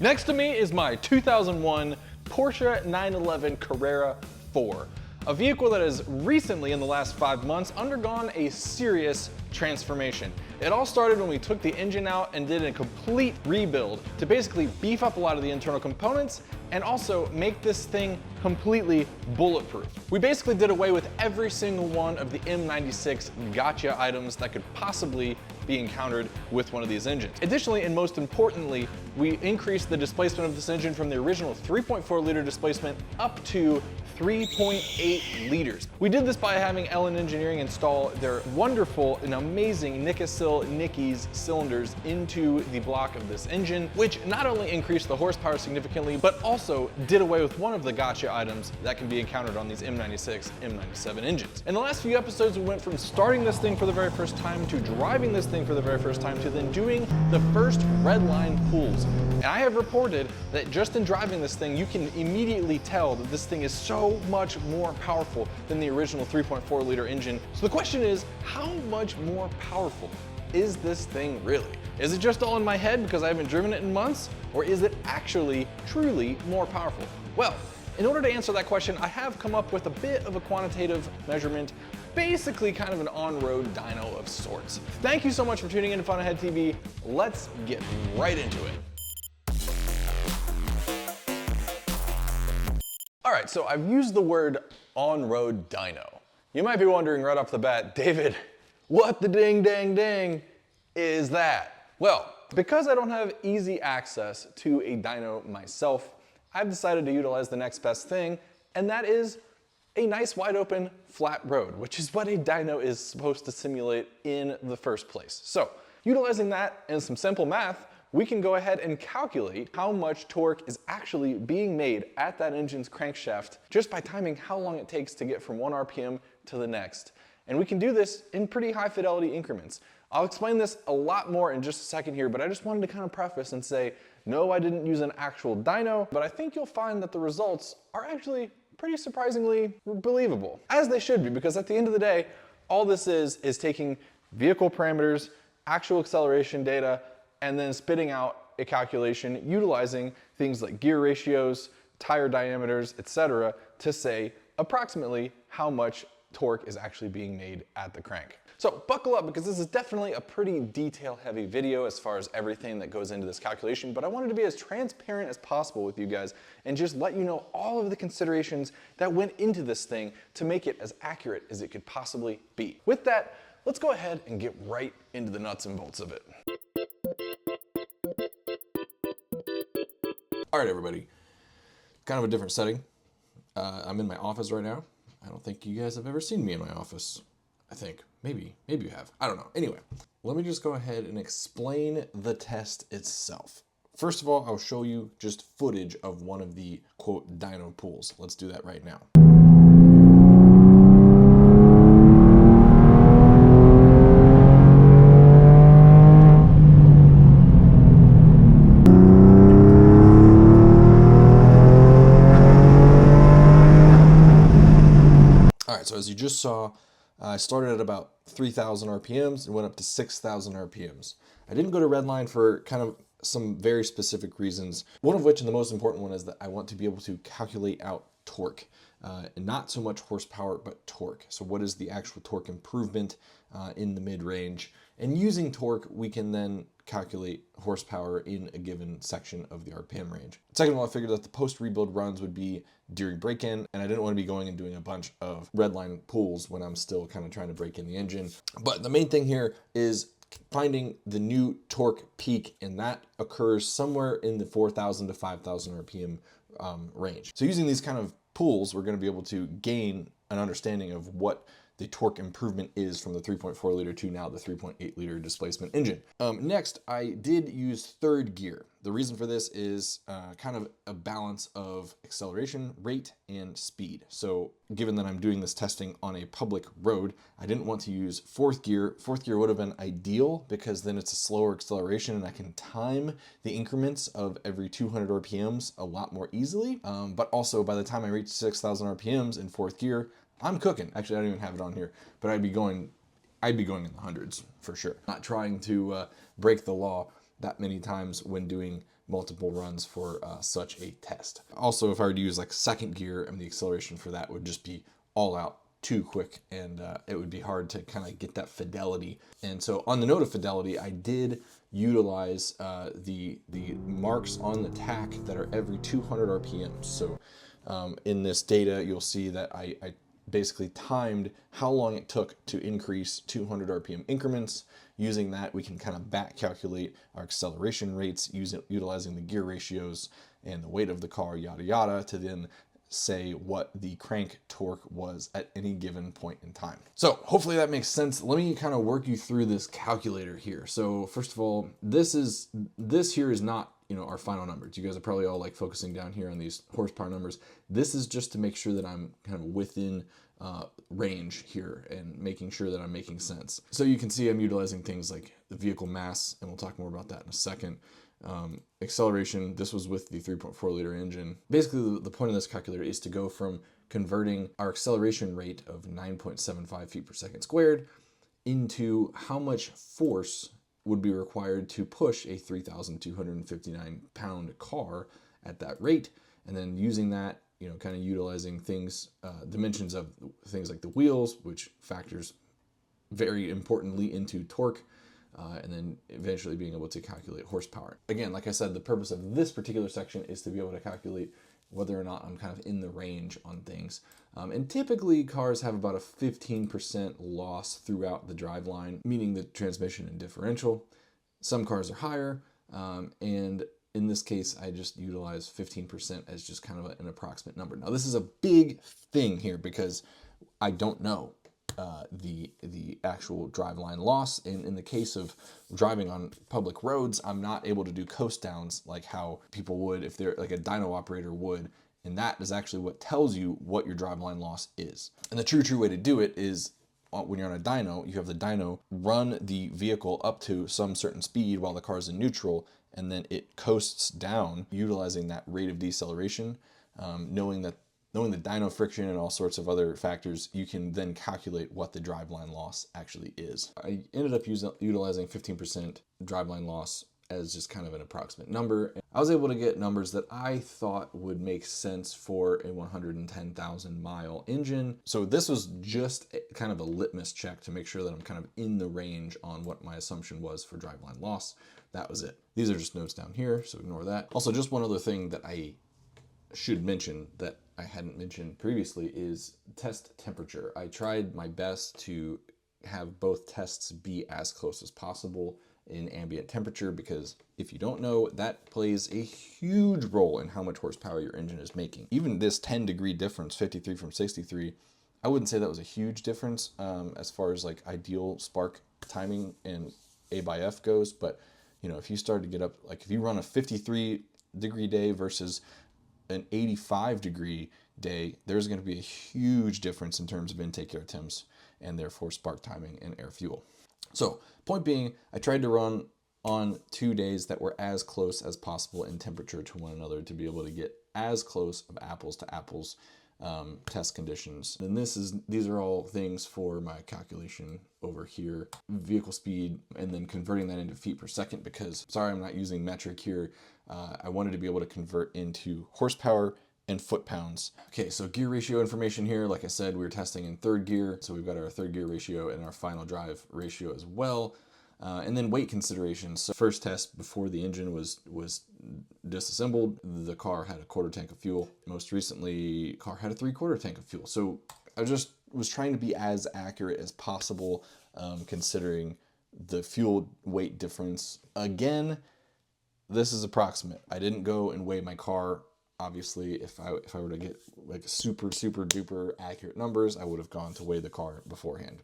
Next to me is my 2001 Porsche 911 Carrera 4, a vehicle that has recently, in the last 5 months, undergone a serious transformation. It all started when we took the engine out and did a complete rebuild to basically beef up a lot of the internal components and also make this thing completely bulletproof. We basically did away with every single one of the M96 gotcha items that could possibly be encountered with one of these engines. Additionally, and most importantly, we increased the displacement of this engine from the original 3.4 liter displacement up to 3.8 liters. We did this by having Ellen Engineering install their wonderful and amazing Nikasil Nickies cylinders into the block of this engine, which not only increased the horsepower significantly, but also did away with one of the gotcha items that can be encountered on these M96, M97 engines. In the last few episodes, we went from starting this thing for the very first time to driving this thing for the very first time to then doing the first redline pulls. And I have reported that just in driving this thing, you can immediately tell that this thing is so much more powerful than the original 3.4 liter engine. So the question is, how much more powerful is this thing really? Is it just all in my head because I haven't driven it in months? Or is it actually, truly more powerful? Well, in order to answer that question, I have come up with a bit of a quantitative measurement, basically kind of an on-road dyno of sorts. Thank you so much for tuning in to Fun Ahead TV. Let's get right into it. All right, so I've used the word on-road dyno. You might be wondering right off the bat, David, what the ding dang ding is that? Well, because I don't have easy access to a dyno myself, I've decided to utilize the next best thing, and that is a nice wide open flat road, which is what a dyno is supposed to simulate in the first place. So, utilizing that and some simple math, we can go ahead and calculate how much torque is actually being made at that engine's crankshaft just by timing how long it takes to get from 1 RPM to the next. And we can do this in pretty high fidelity increments. I'll explain this a lot more in just a second here, but I just wanted to kind of preface and say, no, I didn't use an actual dyno, but I think you'll find that the results are actually pretty surprisingly believable, as they should be, because at the end of the day, all this is taking vehicle parameters, actual acceleration data, and then spitting out a calculation utilizing things like gear ratios, tire diameters, etc., to say approximately how much torque is actually being made at the crank. So buckle up, because this is definitely a pretty detail-heavy video as far as everything that goes into this calculation, but I wanted to be as transparent as possible with you guys and just let you know all of the considerations that went into this thing to make it as accurate as it could possibly be. With that, let's go ahead and get right into the nuts and bolts of it. All right, everybody, kind of a different setting. I'm in my office right now. I don't think you guys have ever seen me in my office. I think, maybe you have. I don't know. Anyway, let me just go ahead and explain the test itself. First of all, I'll show you just footage of one of the quote dyno pools. Let's do that right now. So as you just saw, I started at about 3,000 RPMs and went up to 6,000 RPMs. I didn't go to redline for kind of some very specific reasons, one of which, and the most important one, is that I want to be able to calculate out torque. And not so much horsepower, but torque. So what is the actual torque improvement in the mid-range? And using torque, we can then calculate horsepower in a given section of the RPM range. Second of all, I figured that the post-rebuild runs would be during break-in, and I didn't want to be going and doing a bunch of redline pulls when I'm still kind of trying to break in the engine. But the main thing here is finding the new torque peak, and that occurs somewhere in the 4,000 to 5,000 RPM range. So using these kind of pools, we're going to be able to gain an understanding of what the torque improvement is from the 3.4 liter to now the 3.8 liter displacement engine. Next, I did use third gear. The reason for this is kind of a balance of acceleration, rate, and speed. So given that I'm doing this testing on a public road, I didn't want to use fourth gear. Fourth gear would have been ideal because then it's a slower acceleration and I can time the increments of every 200 RPMs a lot more easily. But also by the time I reach 6,000 RPMs in fourth gear, I'm cooking. Actually, I don't even have it on here, but I'd be going in the hundreds for sure. Not trying to break the law, that many times when doing multiple runs for such a test. Also, if I were to use like second gear, the acceleration for that would just be all out too quick, and it would be hard to kind of get that fidelity. And so on the note of fidelity, I did utilize the marks on the tack that are every 200 RPMs. So in this data, you'll see that I basically timed how long it took to increase 200 RPM increments. Using that, we can kind of back calculate our acceleration rates utilizing the gear ratios and the weight of the car, yada yada, to then say what the crank torque was at any given point in time. So hopefully that makes sense. Let me kind of work you through this calculator here. So first of all, this here is not, our final numbers. You guys are probably all like focusing down here on these horsepower numbers. This is just to make sure that I'm kind of within range here and making sure that I'm making sense. So you can see I'm utilizing things like the vehicle mass, and we'll talk more about that in a second. Acceleration, this was with the 3.4 liter engine. Basically, the point of this calculator is to go from converting our acceleration rate of 9.75 feet per second squared into how much force would be required to push a 3,259 pound car at that rate, and then using that, kind of utilizing things, dimensions of things like the wheels, which factors very importantly into torque, and then eventually being able to calculate horsepower. Again, like I said, the purpose of this particular section is to be able to calculate whether or not I'm kind of in the range on things. And typically cars have about a 15% loss throughout the driveline, meaning the transmission and differential. Some cars are higher, and in this case, I just utilize 15% as just kind of an approximate number. Now, this is a big thing here because I don't know the actual driveline loss. In the case of driving on public roads, I'm not able to do coast downs like how people would if they're like a dyno operator would. And that is actually what tells you what your driveline loss is. And the true way to do it is when you're on a dyno, you have the dyno run the vehicle up to some certain speed while the car is in neutral, and then it coasts down utilizing that rate of deceleration, knowing the dyno friction and all sorts of other factors, you can then calculate what the driveline loss actually is. I ended up utilizing 15% driveline loss as just kind of an approximate number. I was able to get numbers that I thought would make sense for a 110,000 mile engine. So this was just kind of a litmus check to make sure that I'm kind of in the range on what my assumption was for driveline loss. That was it. These are just notes down here, so ignore that. Also, just one other thing that I should mention that I hadn't mentioned previously is test temperature. I tried my best to have both tests be as close as possible in ambient temperature, because if you don't know, that plays a huge role in how much horsepower your engine is making. Even this 10-degree difference, 53 from 63, I wouldn't say that was a huge difference as far as like ideal spark timing and A by F goes, but if you start to get up, like if you run a 53-degree day versus an 85-degree day, there's going to be a huge difference in terms of intake air temps and therefore spark timing and air fuel. So point being, I tried to run on 2 days that were as close as possible in temperature to one another to be able to get as close of apples to apples test conditions. And these are all things for my calculation over here, vehicle speed, and then converting that into feet per second, because sorry, I'm not using metric here. I wanted to be able to convert into horsepower and foot-pounds. Okay, so gear ratio information here. Like I said, we were testing in third gear, so we've got our third gear ratio and our final drive ratio as well. And then weight considerations. So first test before the engine was disassembled, the car had a quarter tank of fuel. Most recently, car had a 3/4 tank of fuel. So I just was trying to be as accurate as possible, considering the fuel weight difference. Again, this is approximate. I didn't go and weigh my car. Obviously, if I were to get like super duper accurate numbers, I would have gone to weigh the car beforehand.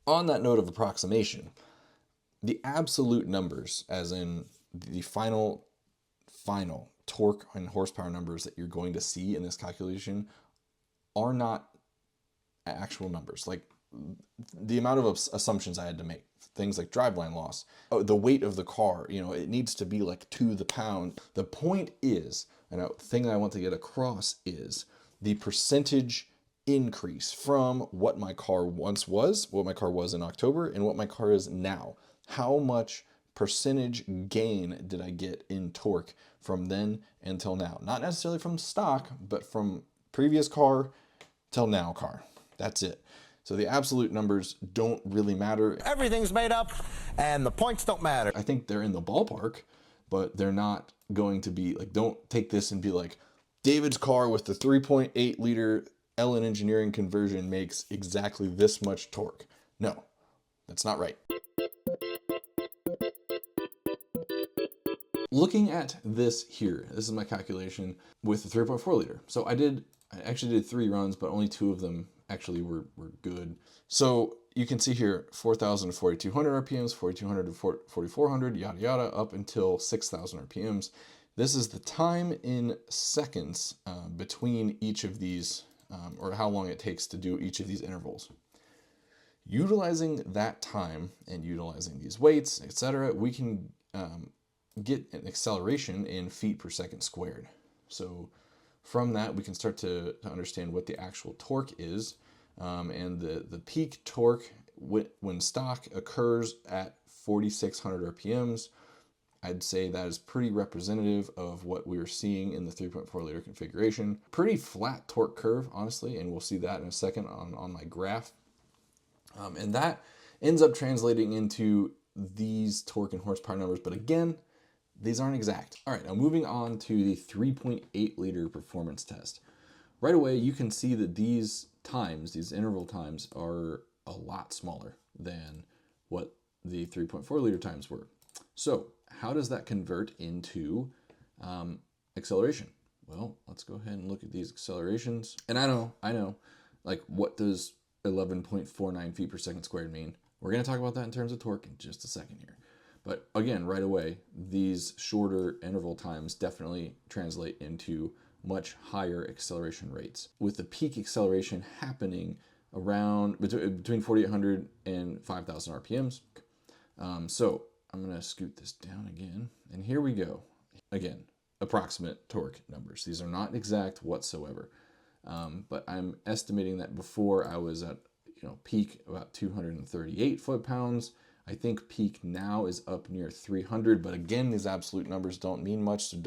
On that note of approximation, the absolute numbers, as in the final torque and horsepower numbers that you're going to see in this calculation, are not actual numbers. Like the amount of assumptions I had to make, things like driveline loss, the weight of the car, it needs to be like to the pound. The point is, and the thing that I want to get across is the percentage increase from what my car once was, what my car was in October, and what my car is now. How much percentage gain did I get in torque from then until now? Not necessarily from stock, but from previous car till now car. That's it. So the absolute numbers don't really matter. Everything's made up and the points don't matter. I think they're in the ballpark, but they're not going to be like, don't take this and be like, David's car with the 3.8 liter Ellen Engineering conversion makes exactly this much torque. No, that's not right. Looking at this here, this is my calculation with the 3.4 liter. So I actually did 3 runs, but only 2 of them actually were good. So you can see here, 4,000 to 4,200 RPMs, 4,200 to 4,400, yada yada, up until 6,000 RPMs. This is the time in seconds between each of these, or how long it takes to do each of these intervals. Utilizing that time and utilizing these weights, etc., we can get an acceleration in feet per second squared. So from that, we can start to understand what the actual torque is. And the peak torque when stock occurs at 4,600 RPMs, I'd say that is pretty representative of what we were seeing in the 3.4 liter configuration. Pretty flat torque curve, honestly, and we'll see that in a second on my graph. And that ends up translating into these torque and horsepower numbers, but again, these aren't exact. All right, now moving on to the 3.8 liter performance test. Right away, you can see that these times, these interval times, are a lot smaller than what the 3.4 liter times were. So how does that convert into acceleration? Well, let's go ahead and look at these accelerations. And I know, like, what does 11.49 feet per second squared mean? We're gonna talk about that in terms of torque in just a second here. But again, right away, these shorter interval times definitely translate into much higher acceleration rates, with the peak acceleration happening around between 4,800 and 5,000 RPMs. So I'm gonna scoot this down again, and here we go. Again, approximate torque numbers. These are not exact whatsoever, but I'm estimating that before I was at peak about 238 foot-pounds. I think peak now is up near 300, but again, these absolute numbers don't mean much, so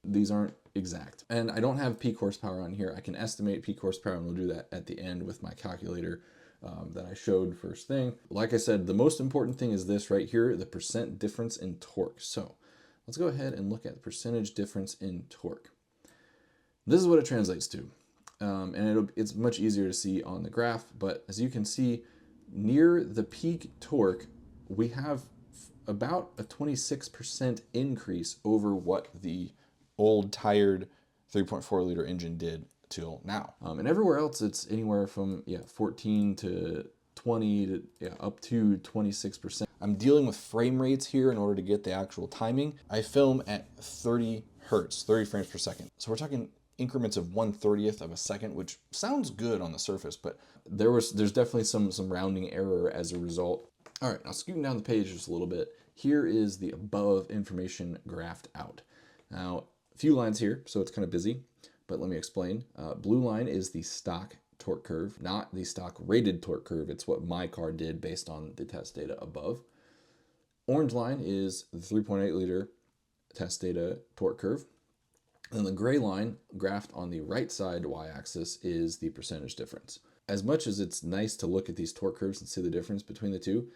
these aren't exact. And I don't have peak horsepower on here. I can estimate peak horsepower, and we'll do that at the end with my calculator that I showed first thing. Like I said, the most important thing is this right here, the percent difference in torque. So let's go ahead and look at the percentage difference in torque. This is what it translates to. And it's much easier to see on the graph, but as you can see, near the peak torque, we have about a 26% increase over what the old tired 3.4 liter engine did till now. And everywhere else, it's anywhere from 14 to 20 to up to 26%. I'm dealing with frame rates here in order to get the actual timing. I film at 30 hertz, 30 frames per second. So we're talking increments of 1/30th of a second, which sounds good on the surface, but there's definitely some rounding error as a result. All right, now scooting down the page just a little bit, here is the above information graphed out. Now, a few lines here, so it's kind of busy, but let me explain. Blue line is the stock torque curve, not the stock rated torque curve. It's what my car did based on the test data above. Orange line is the 3.8 liter test data torque curve. And the gray line graphed on the right side y-axis is the percentage difference. As much as it's nice to look at these torque curves and see the difference between the two,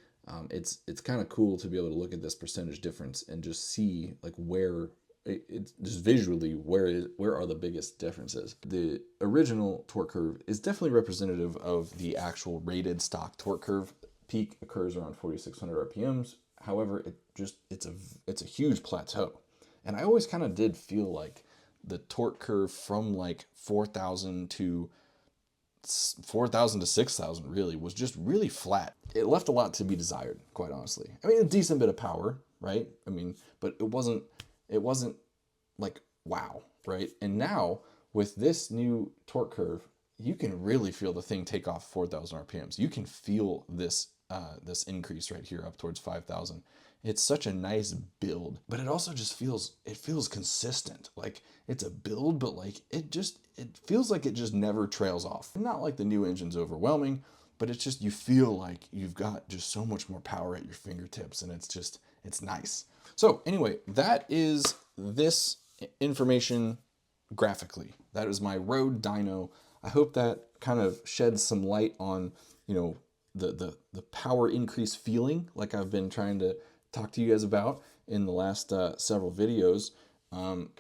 it's kind of cool to be able to look at this percentage difference and just see like where it's just visually where are the biggest differences. The original torque curve is definitely representative of the actual rated stock torque curve. Peak occurs around 4,600 RPMs. However, it's a huge plateau, and I always kind of did feel like the torque curve from like 4,000 to 6,000 really was just really flat. It left a lot to be desired, quite honestly. I mean, a decent bit of power, right? I mean, but it wasn't like wow, right? And now with this new torque curve, you can really feel the thing take off 4,000 RPMs. You can feel this increase right here up towards 5,000. It's such a nice build, but it also just feels consistent. Like it's a build, but like it feels like it just never trails off. Not like the new engine's overwhelming, but it's just, you feel like you've got just so much more power at your fingertips, and It's nice. So anyway, that is this information graphically. That is my road dyno. I hope that kind of sheds some light on, you know, the power increase feeling like I've been trying to talk to you guys about in the last several videos.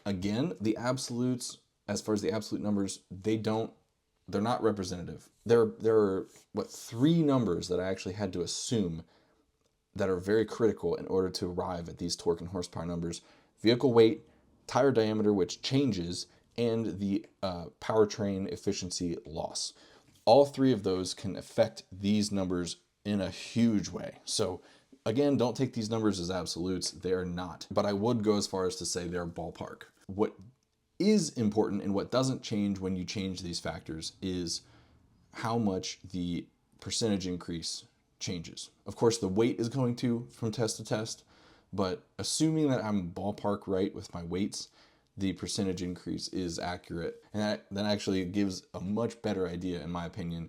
Again, the absolutes, as far as the absolute numbers, they're not representative. There are, what, 3 numbers that I actually had to assume that are very critical in order to arrive at these torque and horsepower numbers: vehicle weight, tire diameter, which changes, and the powertrain efficiency loss. All 3 of those can affect these numbers in a huge way. So again, don't take these numbers as absolutes. They are not. But I would go as far as to say they're ballpark. What is important and what doesn't change when you change these factors is how much the percentage increase changes. Of course, the weight is going to from test to test, but assuming that I'm ballpark right with my weights, the percentage increase is accurate. And that actually gives a much better idea, in my opinion,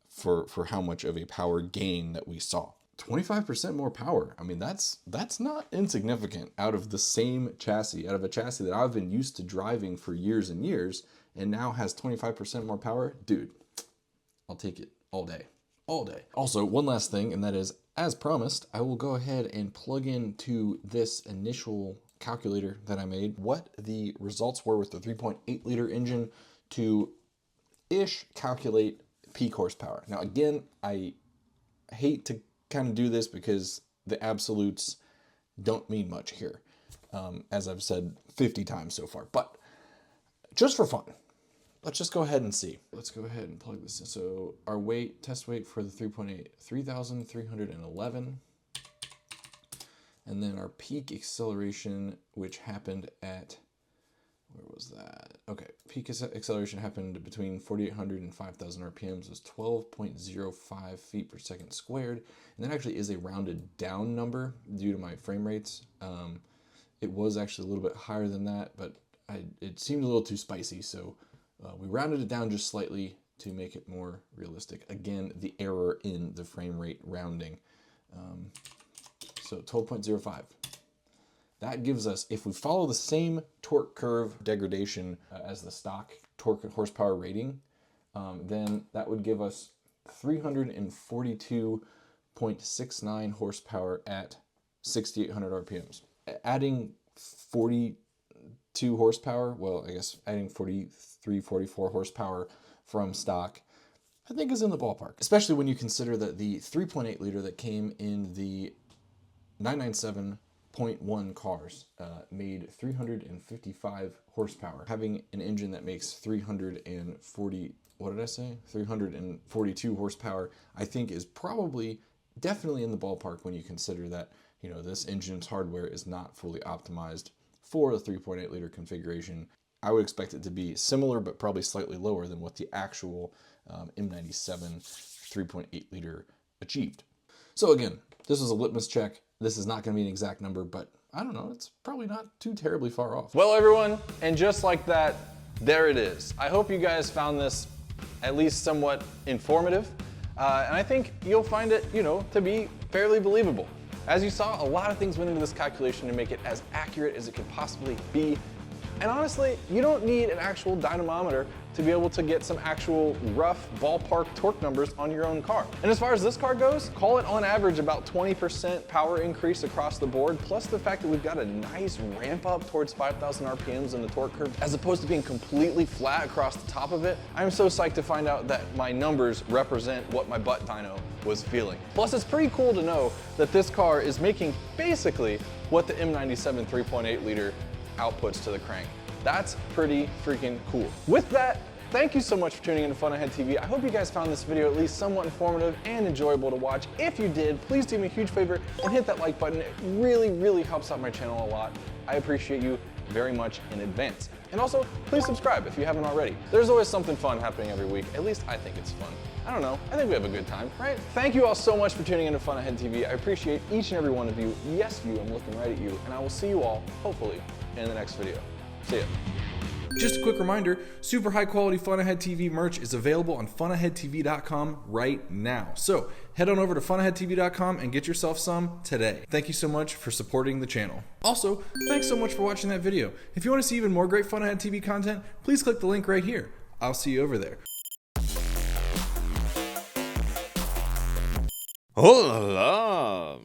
for how much of a power gain that we saw. 25% more power. I mean, that's not insignificant out of the same chassis, out of a chassis that I've been used to driving for years and years, and now has 25% more power. Dude, I'll take it all day. All day. Also, one last thing, and that is, as promised, I will go ahead and plug into this initial calculator that I made what the results were with the 3.8 liter engine to calculate peak horsepower. Now, again, I hate to kind of do this because the absolutes don't mean much here, as I've said 50 times so far, but just for fun, let's just go ahead and see. Let's go ahead and plug this in. So our weight, test weight for the 3.8, 3,311. And then our peak acceleration, which happened at, where was that? Okay, peak acceleration happened between 4,800 and 5,000 RPMs. It was 12.05 feet per second squared. And that actually is a rounded down number due to my frame rates. It was actually a little bit higher than that, but it seemed a little too spicy. So we rounded it down just slightly to make it more realistic. Again, the error in the frame rate rounding. So 12.05. That gives us, if we follow the same torque curve degradation as the stock torque and horsepower rating, then that would give us 342.69 horsepower at 6,800 RPMs. Adding 42 horsepower, well, I guess adding 43, 44 horsepower from stock, I think is in the ballpark. Especially when you consider that the 3.8 liter that came in the 997.1 cars made 355 horsepower. Having an engine that makes 342 horsepower, I think is probably definitely in the ballpark when you consider that, you know, this engine's hardware is not fully optimized for the 3.8 liter configuration. I would expect it to be similar, but probably slightly lower than what the actual M97 3.8 liter achieved. So again, this is a litmus check. This is not going to be an exact number, but I don't know, it's probably not too terribly far off. Well, everyone, and just like that, there it is. I hope you guys found this at least somewhat informative, and I think you'll find it, you know, to be fairly believable. As you saw, a lot of things went into this calculation to make it as accurate as it could possibly be. And honestly, you don't need an actual dynamometer to be able to get some actual rough ballpark torque numbers on your own car. And as far as this car goes, call it on average about 20% power increase across the board, plus the fact that we've got a nice ramp up towards 5,000 RPMs in the torque curve, as opposed to being completely flat across the top of it. I'm so psyched to find out that my numbers represent what my butt dyno was feeling. Plus, it's pretty cool to know that this car is making basically what the M97 3.8 liter outputs to the crank. That's pretty freaking cool. With that, thank you so much for tuning into Fun Ahead TV. I hope you guys found this video at least somewhat informative and enjoyable to watch. If you did, please do me a huge favor and hit that like button. It really, really helps out my channel a lot. I appreciate you very much in advance. And also, please subscribe if you haven't already. There's always something fun happening every week. At least I think it's fun. I don't know, I think we have a good time, right? Thank you all so much for tuning into Fun Ahead TV. I appreciate each and every one of you. Yes, you, I'm looking right at you. And I will see you all, hopefully, in the next video. See ya. Just a quick reminder, super high quality Fun Ahead TV merch is available on funaheadtv.com right now. So head on over to funaheadtv.com and get yourself some today. Thank you so much for supporting the channel. Also, thanks so much for watching that video. If you want to see even more great Fun Ahead TV content, please click the link right here. I'll see you over there. Oh la la.